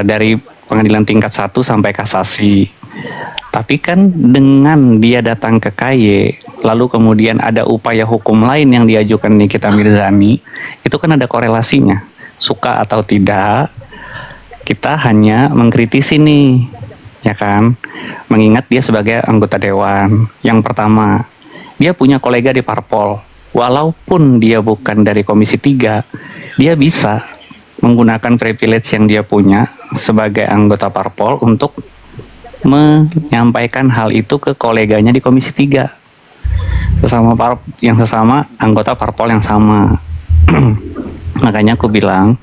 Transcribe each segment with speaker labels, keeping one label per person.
Speaker 1: dari pengadilan tingkat 1 sampai kasasi. Tapi kan dengan dia datang ke KY, lalu kemudian ada upaya hukum lain yang diajukan Nikita Mirzani, itu kan ada korelasinya. Suka atau tidak, kita hanya mengkritisi nih, ya kan? Mengingat dia sebagai anggota dewan. Yang pertama, dia punya kolega di parpol. Walaupun dia bukan dari Komisi 3, dia bisa menggunakan privilege yang dia punya sebagai anggota parpol untuk menyampaikan hal itu ke koleganya di Komisi 3, sesama anggota parpol yang sama. Makanya aku bilang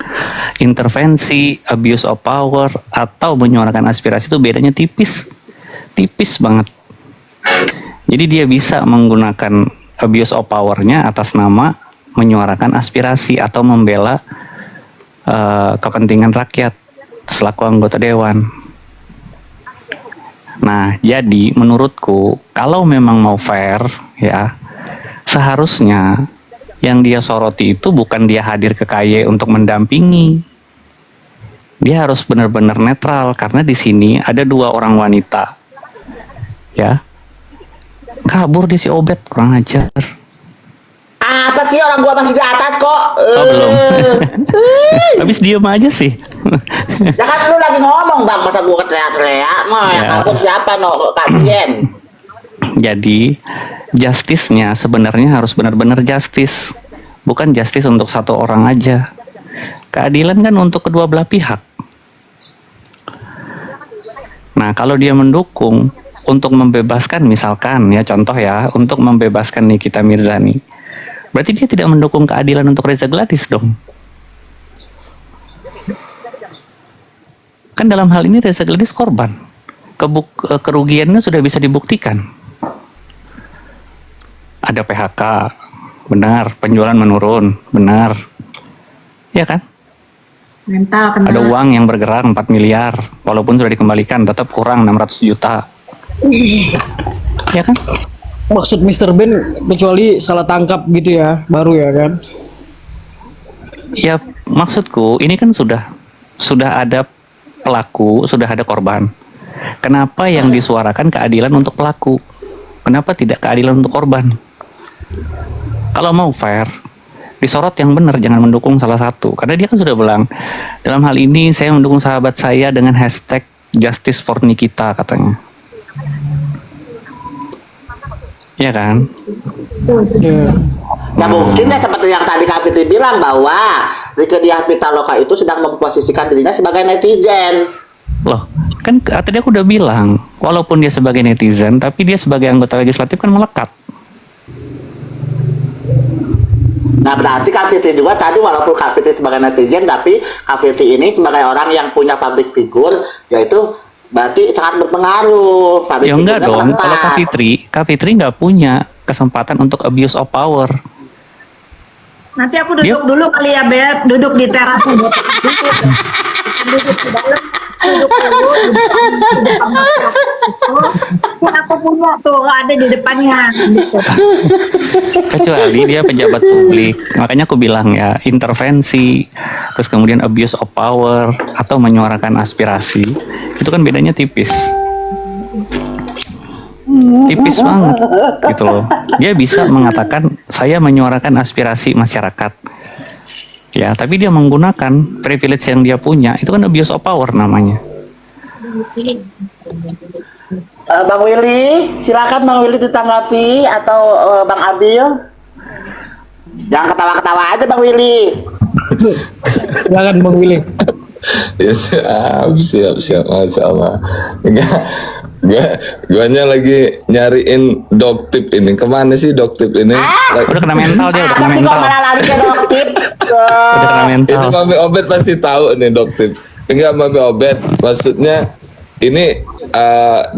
Speaker 1: intervensi, abuse of power atau menyuarakan aspirasi itu bedanya tipis banget. Jadi dia bisa menggunakan abuse of power-nya atas nama menyuarakan aspirasi atau membela kepentingan rakyat selaku anggota dewan. Nah, jadi menurutku kalau memang mau fair ya, seharusnya yang dia soroti itu bukan dia hadir ke KY untuk mendampingi. Dia harus benar-benar netral karena di sini ada 2 orang wanita. Ya. Kabur dia si Obet, kurang ajar.
Speaker 2: Apa sih, orang gua masih di atas kok.
Speaker 1: Oh, belum. Habis diem aja sih.
Speaker 2: Ya kan lu lagi ngomong bang, masa gua teriak-teriak mah yang kabur siapa Kak Dian.
Speaker 1: Jadi justice-nya sebenarnya harus benar-benar justice, bukan justice untuk satu orang aja. Keadilan kan untuk kedua belah pihak. Nah, kalau dia mendukung untuk membebaskan, misalkan ya contoh ya, untuk membebaskan Nikita Mirzani, berarti dia tidak mendukung keadilan untuk Reza Gladys dong. Kan dalam hal ini Reza Gladys korban. Kerugiannya sudah bisa dibuktikan. Ada PHK, benar. Penjualan menurun, benar. Ya kan?
Speaker 3: Mental kena.
Speaker 1: Ada uang yang bergerak 4 miliar, walaupun sudah dikembalikan tetap kurang 600 juta. Ya kan?
Speaker 4: Maksud Mr. Ben kecuali salah tangkap gitu ya, baru ya kan?
Speaker 1: Ya, maksudku ini kan sudah ada pelaku, sudah ada korban. Kenapa yang disuarakan keadilan untuk pelaku? Kenapa tidak keadilan untuk korban? Kalau mau fair, disorot yang benar, jangan mendukung salah satu. Karena dia kan sudah bilang, dalam hal ini saya mendukung sahabat saya dengan hashtag Justice for Nikita katanya. Ya kan?
Speaker 2: Ya mungkin ya seperti yang tadi Kak Fitri bilang bahwa Rieke Diah Pitaloka itu sedang memposisikan dirinya sebagai netizen.
Speaker 1: Loh, kan tadi aku udah bilang, walaupun dia sebagai netizen, tapi dia sebagai anggota legislatif kan melekat.
Speaker 2: Nah berarti Kak Fitri juga tadi walaupun Kak Fitri sebagai netizen, tapi Kak Fitri ini sebagai orang yang punya public figure, yaitu berarti sangat berpengaruh.
Speaker 1: Ya enggak dong, kalau Kak Fitri nggak punya kesempatan untuk abuse of power.
Speaker 3: Nanti aku duduk dulu kali ya, Beb. Duduk di teras. Duduk di dalam. Duduk dulu. Kan aku punya tuh, ada di depannya. Gitu.
Speaker 1: Kecuali dia pejabat publik. Makanya aku bilang ya, intervensi, terus kemudian abuse of power, atau menyuarakan aspirasi, itu kan bedanya tipis. Tipis banget gitu loh. Dia bisa mengatakan saya menyuarakan aspirasi masyarakat ya, tapi dia menggunakan privilege yang dia punya, itu kan abuse of power namanya.
Speaker 2: Bang Willy, silakan Bang Willy ditanggapi atau Bang Abil. Jangan ketawa-ketawa aja Bang Willy.
Speaker 4: Silakan Bang Willy.
Speaker 5: Ya siap, Masya Allah. Guanya lagi nyariin doktip ini. Kemana sih doktip ini?
Speaker 1: Udah kena mental dia, udah kena
Speaker 2: Apa sih kok
Speaker 1: mental.
Speaker 2: malah lari ke doktip?
Speaker 1: Udah kena mental.
Speaker 5: Ini Mami Obet pasti tahu nih doktip. Enggak, Mami Obet, maksudnya ini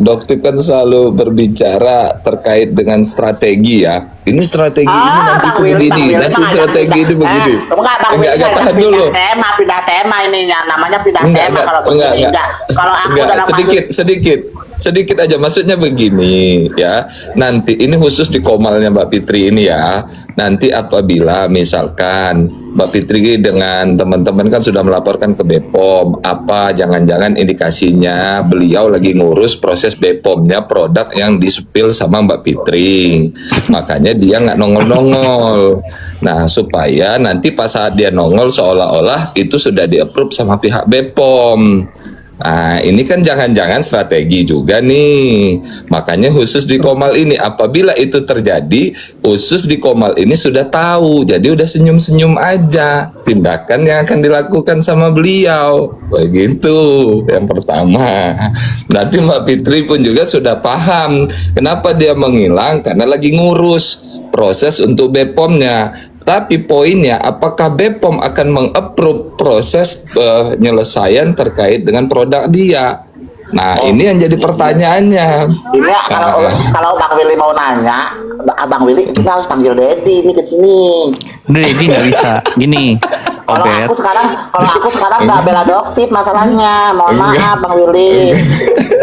Speaker 5: doktip kan selalu berbicara terkait dengan strategi ya. Ini strategi ini nanti tuh begini, nanti strategi ini begini. Enggak tahan dulu.
Speaker 2: Pindah tema ini namanya pindah tema kalau begini. Enggak. Kalau aku dalam
Speaker 5: sedikit sedikit aja. Maksudnya begini ya. Nanti ini khusus di Komalnya Mbak Fitri ini ya. Nanti apabila misalkan Mbak Fitri dengan teman-teman kan sudah melaporkan ke BPOM, apa jangan-jangan indikasinya beliau lagi ngurus proses BPOM-nya produk yang disepil sama Mbak Fitri. Makanya dia nggak nongol-nongol. Nah, supaya nanti pas saat dia nongol seolah-olah itu sudah di-approve sama pihak BPOM. Nah, ini kan jangan-jangan strategi juga nih. Makanya khusus di Komal ini, apabila itu terjadi, khusus di Komal ini sudah tahu. Jadi udah senyum-senyum aja tindakan yang akan dilakukan sama beliau. Begitu yang pertama. Nanti Mbak Fitri pun juga sudah paham kenapa dia menghilang, karena lagi ngurus proses untuk BPOM-nya. Tapi poinnya, apakah BPOM akan meng-approve proses penyelesaian terkait dengan produk dia? Nah, ini yang jadi pertanyaannya.
Speaker 2: Ini ya, kalau Bang Willy mau nanya, Abang Willy kita harus panggil Dedi ini ke sini.
Speaker 1: Udah Dedi nggak bisa. Gini,
Speaker 2: Kalau
Speaker 1: Obed.
Speaker 2: aku sekarang nggak bela Doktip masalahnya. Mohon maaf Bang Willy.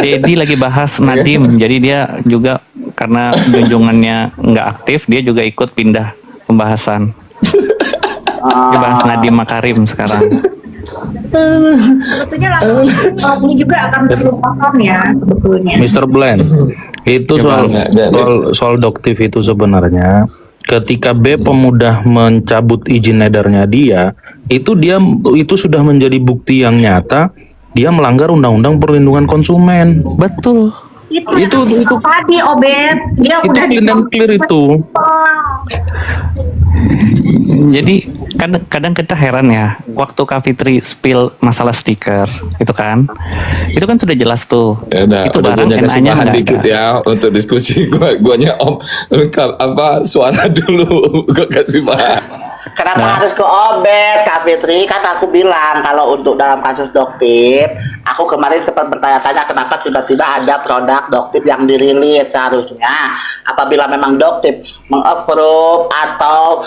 Speaker 1: Dedi lagi bahas Nadim, jadi dia juga karena junjungannya nggak aktif, dia juga ikut pindah pembahasan. Dia bahas Nadim Makarim sekarang.
Speaker 3: Sebetulnya ini juga akan terlupakan ya sebetulnya.
Speaker 6: Mr. Blend, itu soal doktif itu sebenarnya ketika BPOM mudah mencabut izin edarnya dia, itu sudah menjadi bukti yang nyata dia melanggar Undang-Undang Perlindungan Konsumen.
Speaker 1: Betul.
Speaker 3: Itu tadi Obed dia
Speaker 6: Itu
Speaker 3: udah
Speaker 6: clean and clear itu.
Speaker 1: Jadi kadang kita heran ya, waktu Kak Fitri spill masalah stiker itu kan sudah jelas tuh.
Speaker 5: Ya
Speaker 1: itu
Speaker 5: udah
Speaker 1: barang
Speaker 5: gua kasih
Speaker 1: NA-nya
Speaker 5: bahan
Speaker 1: nggak
Speaker 5: dikit
Speaker 1: ada.
Speaker 5: ya untuk diskusi. Guanya Om suara dulu. Gua kasih bahan.
Speaker 2: Kenapa harus ke Obed, Kak Fitri? Kan aku bilang kalau untuk dalam kasus Doktip, aku kemarin sempat bertanya-tanya kenapa tiba-tiba ada produk Doktip yang dirilis. Seharusnya apabila memang Doktip meng-approve atau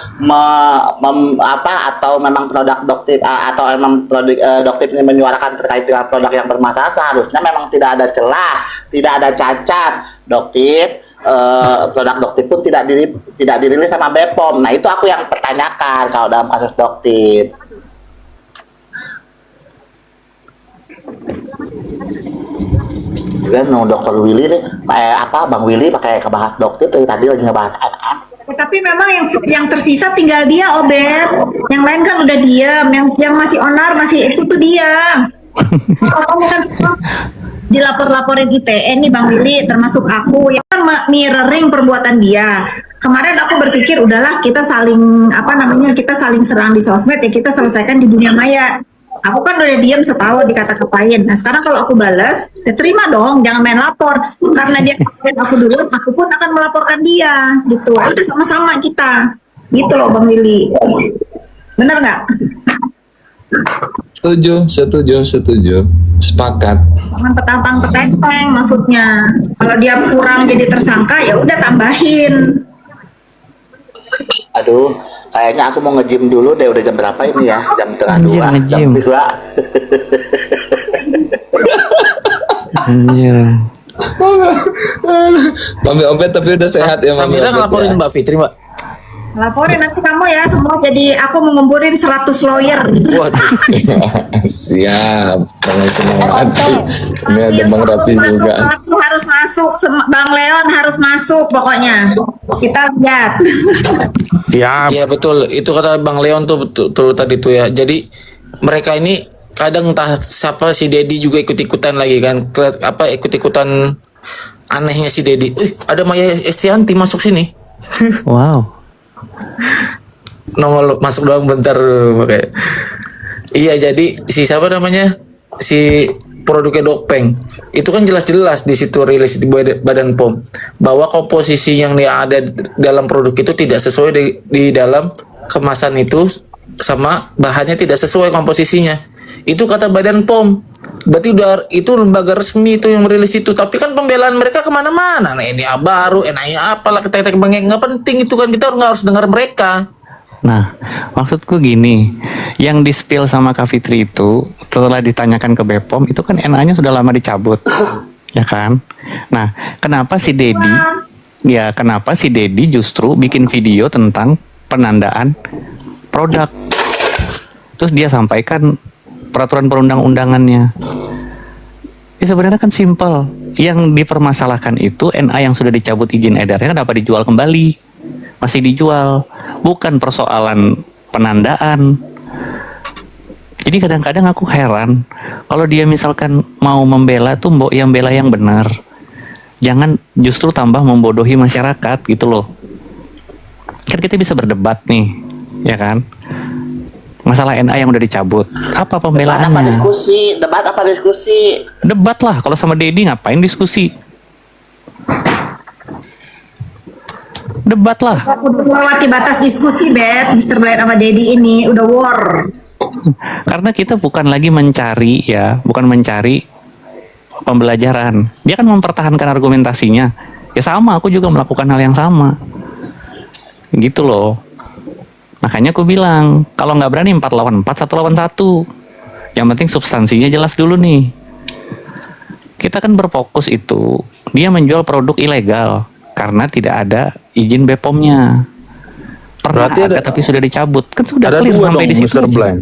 Speaker 2: atau memang produk Doktip atau memang produk Doktip ini menyuarakan terkait dengan produk yang bermasalah, seharusnya memang tidak ada celah, tidak ada cacat. Doktip produk Doktip pun tidak dirilis sama BPOM. Nah, itu aku yang pertanyakan kalau dalam kasus Doktip. Kan Dokter Willy nih, Bang Willy pakai kebahas Doktip dari tadi lagi ngebahas NM.
Speaker 3: tapi memang yang tersisa tinggal dia Obed. Yang lain kan udah diam, yang masih onar masih itu tuh dia. Kalau kan dilapor-laporin ITE nih Bang Willy termasuk aku yang kan mirroring perbuatan dia. Kemarin aku berpikir udahlah kita saling serang di sosmed ya, kita selesaikan di dunia maya. Aku kan udah diam setahun dikata-katain. Nah sekarang kalau aku balas, ya terima dong, jangan main lapor. Karena dia ngapain aku duluan, aku pun akan melaporkan dia, gitu. Udah sama-sama kita, gitu loh Bang Willy. Bener nggak?
Speaker 5: Setuju. Sepakat.
Speaker 3: Jangan petang-petang maksudnya. Kalau dia kurang jadi tersangka, ya udah tambahin.
Speaker 2: Aduh, kayaknya aku mau nge-gym dulu deh. Udah jam berapa ini ya? Jam setengah dua. Jam 2.
Speaker 1: Iya.
Speaker 5: Mami Obed tapi udah sehat ya Mami
Speaker 4: Samira
Speaker 5: Obed
Speaker 4: ngelaporin
Speaker 5: ya.
Speaker 4: Mbak Fitri, Mbak.
Speaker 3: Laporin nanti kamu ya semua, jadi aku mau ngumpulin 100 lawyer.
Speaker 4: Waduh.
Speaker 5: Siap, jangan semangat. Ini ada Bang Rapi juga.
Speaker 3: Aku harus masuk, Bang Leon harus masuk pokoknya. Kita lihat.
Speaker 6: Ya,
Speaker 4: Iya betul, itu kata Bang Leon tuh betul tadi tuh ya. Jadi mereka ini kadang entah siapa si Dedi juga ikut-ikutan lagi kan. Ikut-ikutan anehnya si Dedi. Ada Maya Estianti masuk sini.
Speaker 1: Wow.
Speaker 4: Nongol masuk doang bentar pakai. Iya, jadi si siapa namanya? Si produknya Dokpeng. Itu kan jelas-jelas di situ rilis di Badan POM bahwa komposisi yang ada dalam produk itu tidak sesuai di dalam kemasan itu, sama bahannya tidak sesuai komposisinya. Itu kata Badan POM. Berarti udah itu lembaga resmi itu yang merilis itu. Tapi kan pembelaan mereka kemana-mana. Nah ini baru, enaknya apalah ketek-ketek bengek, nggak penting itu kan, kita harus dengar mereka.
Speaker 1: Nah, maksudku gini, yang di-spill sama Kak Fitri itu setelah ditanyakan ke BPOM itu kan NA-nya sudah lama dicabut. ya kan? Nah, kenapa si Dedi? Ya, kenapa si Dedi justru bikin video tentang penandaan produk? Terus dia sampaikan peraturan perundang-undangannya. Ya sebenarnya kan simpel. Yang dipermasalahkan itu NA yang sudah dicabut izin edarnya kenapa dijual kembali? Masih dijual. Bukan persoalan penandaan. Jadi kadang-kadang aku heran kalau dia misalkan mau membela tuh mbok yang bela yang benar. Jangan justru tambah membodohi masyarakat gitu loh. Kan kita bisa berdebat nih, ya kan? Masalah NA yang udah dicabut, apa
Speaker 2: Debat
Speaker 1: pembelaannya?
Speaker 2: apa diskusi? Debat apa diskusi?
Speaker 1: Debat lah, kalau sama Dedi ngapain diskusi? Debat lah.
Speaker 3: Udah melewati batas diskusi, Bet. Mr. Blind sama Dedi ini udah war.
Speaker 1: Karena kita bukan lagi mencari ya, bukan mencari pembelajaran. Dia kan mempertahankan argumentasinya. Ya sama, aku juga melakukan hal yang sama. Gitu loh. Makanya aku bilang, kalau nggak berani 4 lawan 4, 1 lawan 1. Yang penting substansinya jelas dulu nih. Kita kan berfokus itu, dia menjual produk ilegal karena tidak ada izin BPOM-nya. Pernah
Speaker 6: Berarti
Speaker 1: ada, tapi sudah dicabut. Kan sudah
Speaker 6: Ada
Speaker 1: clear
Speaker 6: dua
Speaker 1: sampai
Speaker 6: dong,
Speaker 1: di situ
Speaker 6: Mr.
Speaker 1: aja.
Speaker 6: Blind.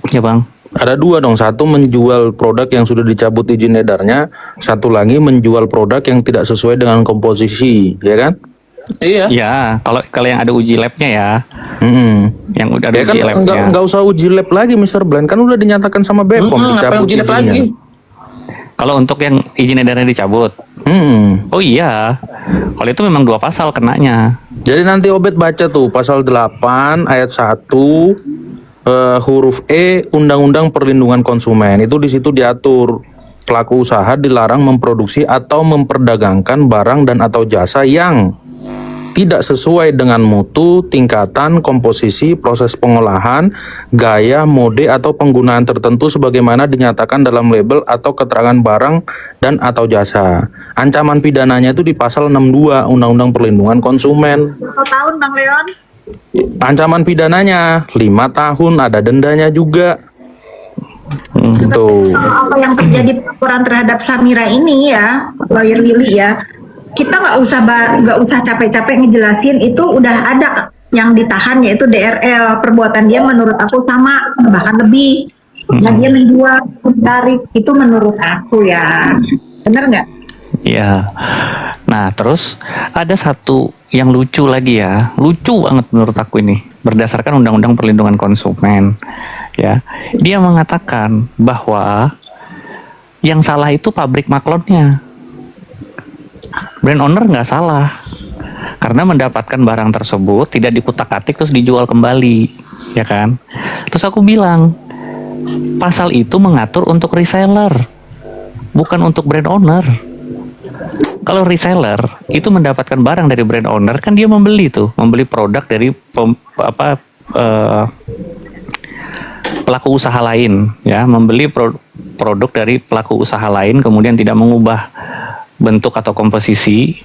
Speaker 1: Ya bang.
Speaker 6: Ada dua dong, satu menjual produk yang sudah dicabut izin edarnya, satu lagi menjual produk yang tidak sesuai dengan komposisi, ya kan?
Speaker 4: Iya.
Speaker 1: Ya, kalau yang ada uji labnya ya, yang udah ada
Speaker 6: Ya kan
Speaker 1: uji labnya.
Speaker 6: nggak usah uji lab lagi, Mr. Blind, kan udah dinyatakan sama BPOM
Speaker 4: Ngapain
Speaker 6: dicabut
Speaker 4: uji lab
Speaker 6: izinnya.
Speaker 4: lagi?
Speaker 1: Kalau untuk yang izin edarnya dicabut, oh iya, kalau itu memang 2 pasal kenanya.
Speaker 6: Jadi nanti Obet baca tuh pasal 8 ayat 1 huruf E Undang-Undang Perlindungan Konsumen. Itu di situ diatur pelaku usaha dilarang memproduksi atau memperdagangkan barang dan atau jasa yang tidak sesuai dengan mutu, tingkatan, komposisi, proses pengolahan, gaya, mode, atau penggunaan tertentu sebagaimana dinyatakan dalam label atau keterangan barang dan atau jasa. Ancaman pidananya itu di pasal 62 Undang-Undang Perlindungan Konsumen.
Speaker 3: Berapa tahun Bang Leon?
Speaker 6: Ancaman pidananya 5 tahun, ada dendanya juga. Tuh.
Speaker 3: Apa yang terjadi pelaporan terhadap Samira ini ya, lawyer Willy ya, kita nggak usah capek-capek ngejelasin, itu udah ada yang ditahan yaitu DRL. Perbuatan dia menurut aku sama, bahkan lebih. Nah dia menjual, tarik, itu menurut aku ya, bener nggak?
Speaker 1: Ya. Nah, terus ada satu yang lucu lagi ya. Lucu banget menurut aku ini. Berdasarkan Undang-Undang Perlindungan Konsumen. Ya. Dia mengatakan bahwa yang salah itu pabrik maklonnya. Brand owner nggak salah. Karena mendapatkan barang tersebut tidak dikutak-atik terus dijual kembali. Ya kan? Terus aku bilang, pasal itu mengatur untuk reseller. Bukan untuk brand owner. Kalau reseller itu mendapatkan barang dari brand owner, kan dia membeli produk dari pelaku usaha lain, ya, membeli produk dari pelaku usaha lain, kemudian tidak mengubah bentuk atau komposisi,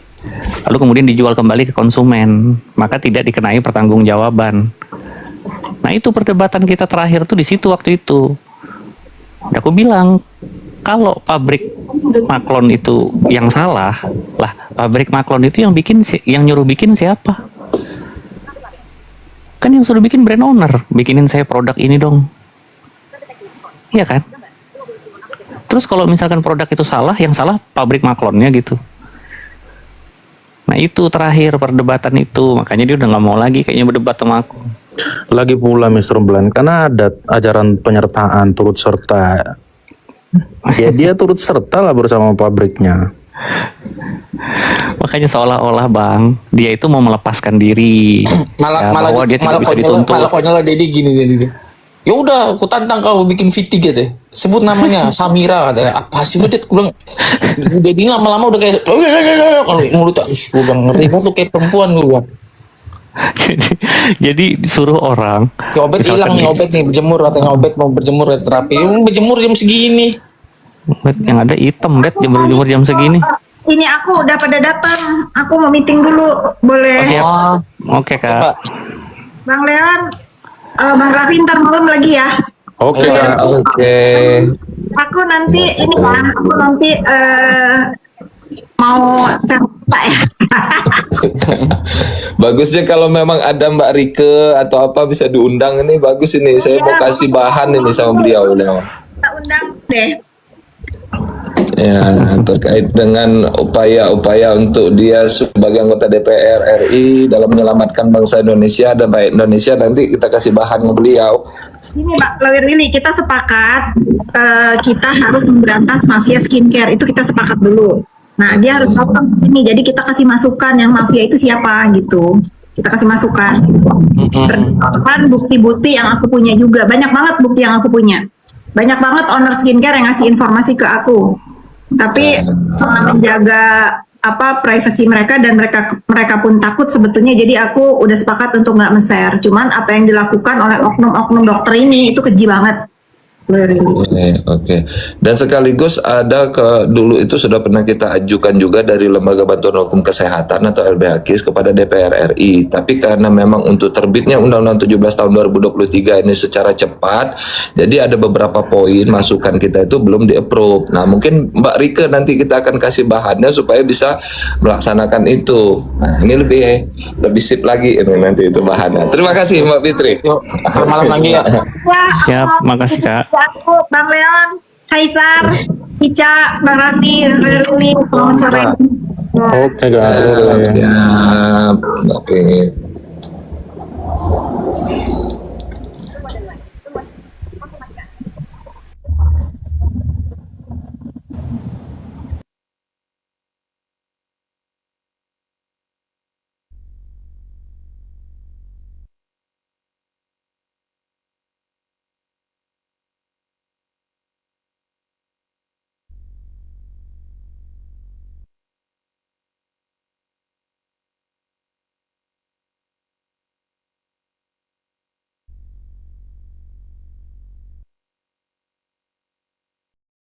Speaker 1: lalu kemudian dijual kembali ke konsumen, maka tidak dikenai pertanggungjawaban. Nah itu perdebatan kita terakhir tuh di situ waktu itu. Aku bilang, kalau pabrik maklon itu yang salah, lah pabrik maklon itu yang nyuruh bikin siapa? Kan yang suruh bikin brand owner, bikinin saya produk ini dong. Iya kan? Terus kalau misalkan produk itu salah, yang salah pabrik maklonnya gitu. Nah itu terakhir perdebatan itu, makanya dia udah nggak mau lagi kayaknya berdebat sama aku.
Speaker 6: Lagi pula Mr. Blind, karena ada ajaran penyertaan turut serta. Ya dia turut serta lah bersama pabriknya.
Speaker 1: Makanya seolah-olah bang, dia itu mau melepaskan diri. Bahwa dia tidak bisa dituntut.
Speaker 4: malah konyol Dedi gini. Ya udah, aku tantang kau bikin VT gitu. Sebut namanya Samira katanya. Apa sih udah aku bilang. Dedi lama-lama udah kayak kalau mulut tak gue bilang ngeri banget lu kayak perempuan gue bilang.
Speaker 1: jadi suruh orang.
Speaker 4: Ya, Obet hilang nih, Obet nih berjemur katanya, Obet mau berjemur ya, terapi. Berjemur jam segini.
Speaker 1: Yang ada hitam, Bet, jemur jam segini.
Speaker 3: Ini aku udah pada datang, aku mau meeting dulu, boleh?
Speaker 1: Oke, Kak.
Speaker 4: Pak.
Speaker 3: Bang Leon, Bang Raffi ntar malam lagi ya.
Speaker 6: Oke.
Speaker 5: Oke.
Speaker 3: Aku nanti ini lah, aku nanti mau cerita ya.
Speaker 5: Bagusnya kalau memang ada Mbak Rike atau apa bisa diundang ini bagus ini. Saya mau kasih bahan ini sama beliau.
Speaker 3: Kita undang deh.
Speaker 5: Ya, terkait dengan upaya-upaya untuk dia sebagai anggota DPR RI dalam menyelamatkan bangsa Indonesia dan rakyat Indonesia, nanti kita kasih bahan ke beliau.
Speaker 3: Ini Mbak Lawir Lili, kita sepakat kita harus memberantas mafia skincare, itu kita sepakat dulu. Nah, dia harus datang ke sini, jadi kita kasih masukan yang mafia itu siapa gitu. Kita kasih masukan. Berdasarkan bukti-bukti yang aku punya juga, banyak banget bukti yang aku punya. Banyak banget owner skincare yang ngasih informasi ke aku. Tapi menjaga privasi mereka dan mereka pun takut sebetulnya, jadi aku udah sepakat untuk nggak men-share. Cuman apa yang dilakukan oleh oknum-oknum dokter ini itu keji banget.
Speaker 5: Oke. Dan sekaligus ada dulu itu sudah pernah kita ajukan juga dari Lembaga Bantuan Hukum Kesehatan atau LBH kepada DPR RI. Tapi karena memang untuk terbitnya Undang-Undang 17 tahun 2023 ini secara cepat, jadi ada beberapa poin masukan kita itu belum di-approve. Nah, mungkin Mbak Rike nanti kita akan kasih bahannya supaya bisa melaksanakan itu. Nah, ini lebih sip lagi ini nanti itu bahannya. Terima kasih Mbak Fitri.
Speaker 4: Yuk, selamat malam lagi ya.
Speaker 1: Siap, makasih Kak.
Speaker 3: Aku, Bang Leon, Kaisar, Ica, Bang Rani, Ruli, selamat sore.
Speaker 6: Oke, guys.
Speaker 5: Siap. Oke.